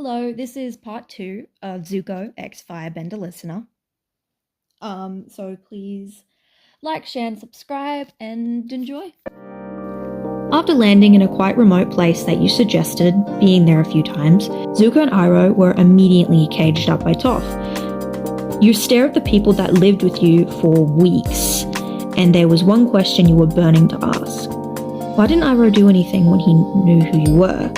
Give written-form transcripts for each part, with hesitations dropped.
Hello, this is part 2 of Zuko X Firebender Listener. So please like, share, and subscribe, and enjoy. After landing in a quite remote place that you suggested, being there a few times, Zuko and Iroh were immediately caged up by Toph. You stare at the people that lived with you for weeks, and there was one question you were burning to ask. Why didn't Iroh do anything when he knew who you were?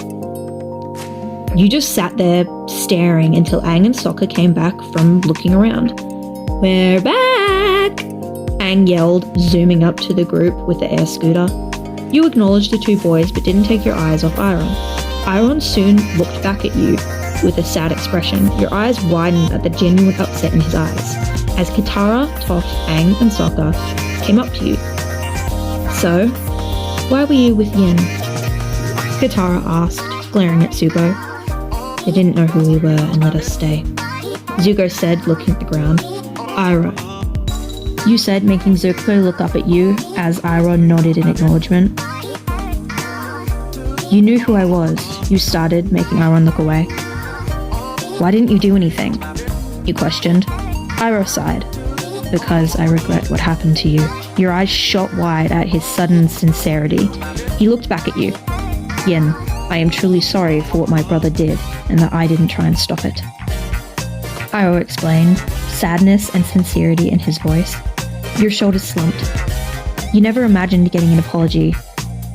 You just sat there staring until Aang and Sokka came back from looking around. "We're back!" Aang yelled, zooming up to the group with the air scooter. You acknowledged the two boys but didn't take your eyes off Iroh. Iroh soon looked back at you with a sad expression. Your eyes widened at the genuine upset in his eyes as Katara, Toph, Aang and Sokka came up to you. "So, why were you with Yin?" Katara asked, glaring at Zuko. "They didn't know who we were and let us stay." Zuko said, looking at the ground. "Iroh." You said, making Zuko look up at you as Iroh nodded in acknowledgement. "You knew who I was," you started, making Iroh look away. "Why didn't you do anything?" you questioned. Iroh sighed. "Because I regret what happened to you." Your eyes shot wide at his sudden sincerity. He looked back at you. "Yin, I am truly sorry for what my brother did, and that I didn't try and stop it." Iroh explained, sadness and sincerity in his voice. Your shoulders slumped. You never imagined getting an apology,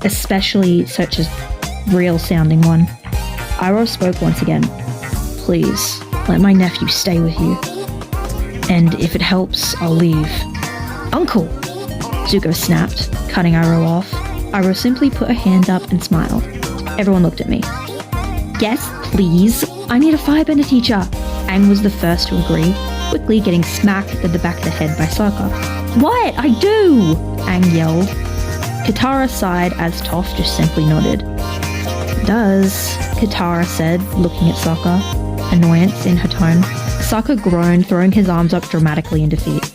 especially such a real-sounding one. Iroh spoke once again. "Please, let my nephew stay with you. And if it helps, I'll leave." "Uncle!" Zuko snapped, cutting Iroh off. Iroh simply put a hand up and smiled. Everyone looked at me. "Yes, please. I need a firebender teacher." Aang was the first to agree, quickly getting smacked at the back of the head by Sokka. "What? I do!" Aang yelled. Katara sighed as Toph just simply nodded. "Does," Katara said, looking at Sokka, annoyance in her tone. Sokka groaned, throwing his arms up dramatically in defeat.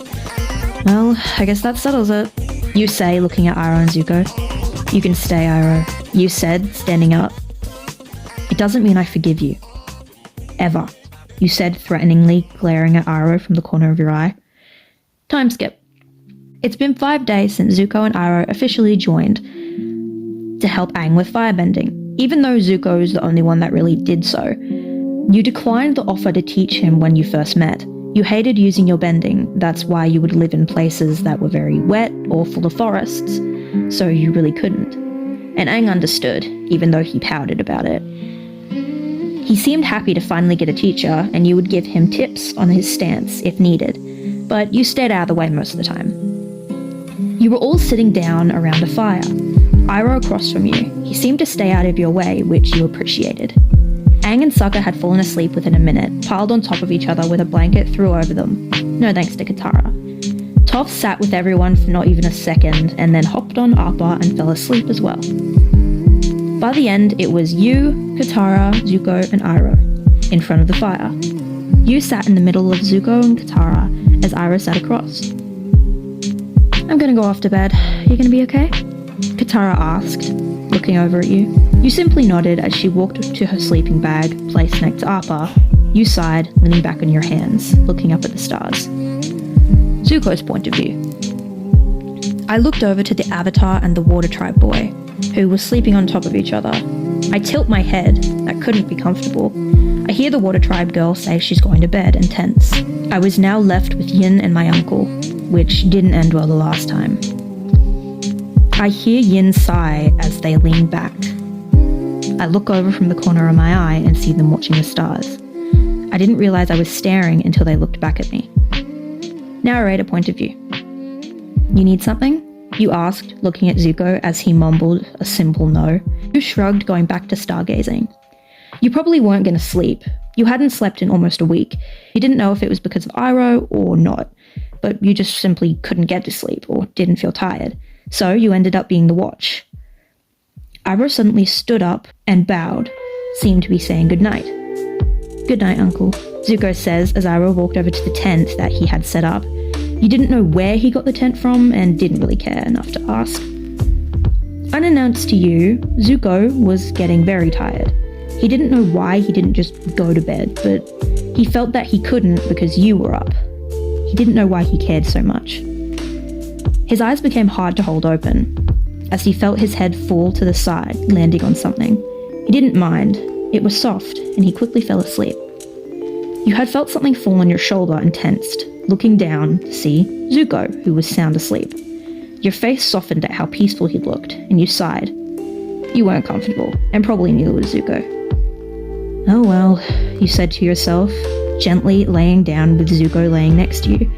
"Well, I guess that settles it," you say, looking at Iroh and Zuko. "You can stay, Iroh," you said, standing up. "It doesn't mean I forgive you. Ever," you said threateningly, glaring at Iroh from the corner of your eye. Time skip. It's been 5 days since Zuko and Iroh officially joined to help Aang with firebending, even though Zuko is the only one that really did so. You declined the offer to teach him when you first met. You hated using your bending, that's why you would live in places that were very wet or full of forests, so you really couldn't. And Aang understood, even though he pouted about it. He seemed happy to finally get a teacher, and you would give him tips on his stance if needed, but you stayed out of the way most of the time. You were all sitting down around a fire. Iroh across from you. He seemed to stay out of your way, which you appreciated. Aang and Sokka had fallen asleep within a minute, piled on top of each other with a blanket threw over them. No thanks to Katara. Toph sat with everyone for not even a second, and then hopped on Appa and fell asleep as well. By the end, it was you, Katara, Zuko, and Iroh, in front of the fire. You sat in the middle of Zuko and Katara, as Iroh sat across. "I'm gonna go off to bed. You gonna be okay?" Katara asked, looking over at you. You simply nodded as she walked to her sleeping bag, placed next to Appa. You sighed, leaning back on your hands, looking up at the stars. Zuko's point of view. I looked over to the Avatar and the Water Tribe boy, who was sleeping on top of each other. I tilt my head. That couldn't be comfortable. I hear the Water Tribe girl say she's going to bed and tense. I was now left with Yin and my uncle, which didn't end well the last time. I hear Yin sigh as they lean back. I look over from the corner of my eye and see them watching the stars. I didn't realize I was staring until they looked back at me. Narrator point of view. "You need something?" you asked, looking at Zuko as he mumbled a simple no. You shrugged, going back to stargazing. You probably weren't going to sleep. You hadn't slept in almost a week. You didn't know if it was because of Iroh or not, but you just simply couldn't get to sleep or didn't feel tired. So you ended up being the watch. Iroh suddenly stood up and bowed, seemed to be saying goodnight. "Good night, Uncle," Zuko says as Iroh walked over to the tent that he had set up. You didn't know where he got the tent from and didn't really care enough to ask. Unannounced to you, Zuko was getting very tired. He didn't know why he didn't just go to bed, but he felt that he couldn't because you were up. He didn't know why he cared so much. His eyes became hard to hold open, as he felt his head fall to the side, landing on something. He didn't mind. It was soft, and he quickly fell asleep. You had felt something fall on your shoulder and tensed, looking down to see Zuko, who was sound asleep. Your face softened at how peaceful he looked, and you sighed. You weren't comfortable, and probably neither was Zuko. Oh well, you said to yourself, gently laying down with Zuko laying next to you.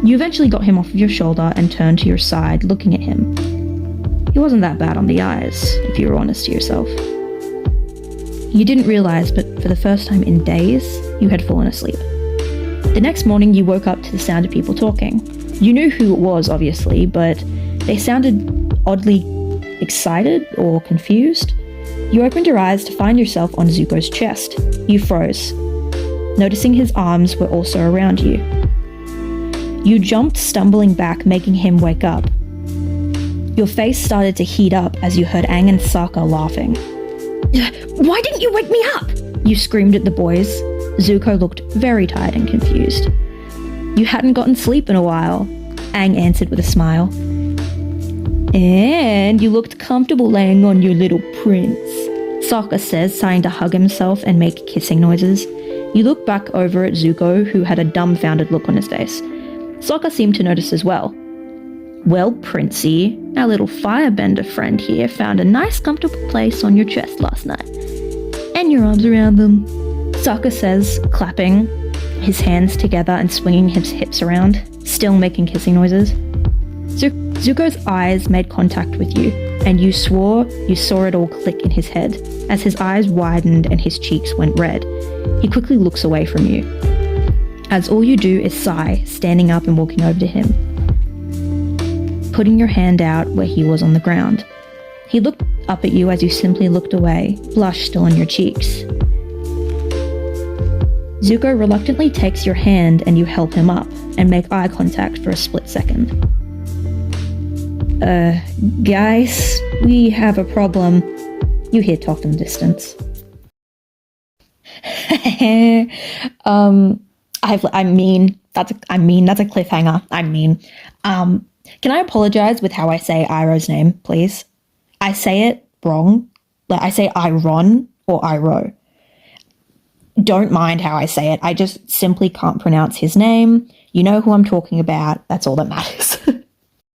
You eventually got him off of your shoulder and turned to your side, looking at him. He wasn't that bad on the eyes, if you were honest to yourself. You didn't realize, but for the first time in days, you had fallen asleep. The next morning, you woke up to the sound of people talking. You knew who it was, obviously, but they sounded oddly excited or confused. You opened your eyes to find yourself on Zuko's chest. You froze, noticing his arms were also around you. You jumped, stumbling back, making him wake up. Your face started to heat up as you heard Aang and Sokka laughing. "Why didn't you wake me up?" you screamed at the boys. Zuko looked very tired and confused. "You hadn't gotten sleep in a while," Aang answered with a smile. "And you looked comfortable laying on your little prince," Sokka says, starting to hug himself and make kissing noises. You look back over at Zuko, who had a dumbfounded look on his face. Sokka seemed to notice as well. "Well, Princey, our little firebender friend here found a nice comfortable place on your chest last night. And your arms around them," Sokka says, clapping his hands together and swinging his hips around, still making kissing noises. Zuko's eyes made contact with you, and you swore you saw it all click in his head as his eyes widened and his cheeks went red. He quickly looks away from you, as all you do is sigh, standing up and walking over to him, putting your hand out where he was on the ground. He looked up at you as you simply looked away, blush still on your cheeks. Zuko reluctantly takes your hand and you help him up and make eye contact for a split second. Guys, we have a problem," you hear Toph in the distance. That's a cliffhanger. Can I apologize with how I say Iroh's name, please? I say it wrong. Like, I say Iron or Iroh. Don't mind how I say it. I just simply can't pronounce his name. You know who I'm talking about. That's all that matters.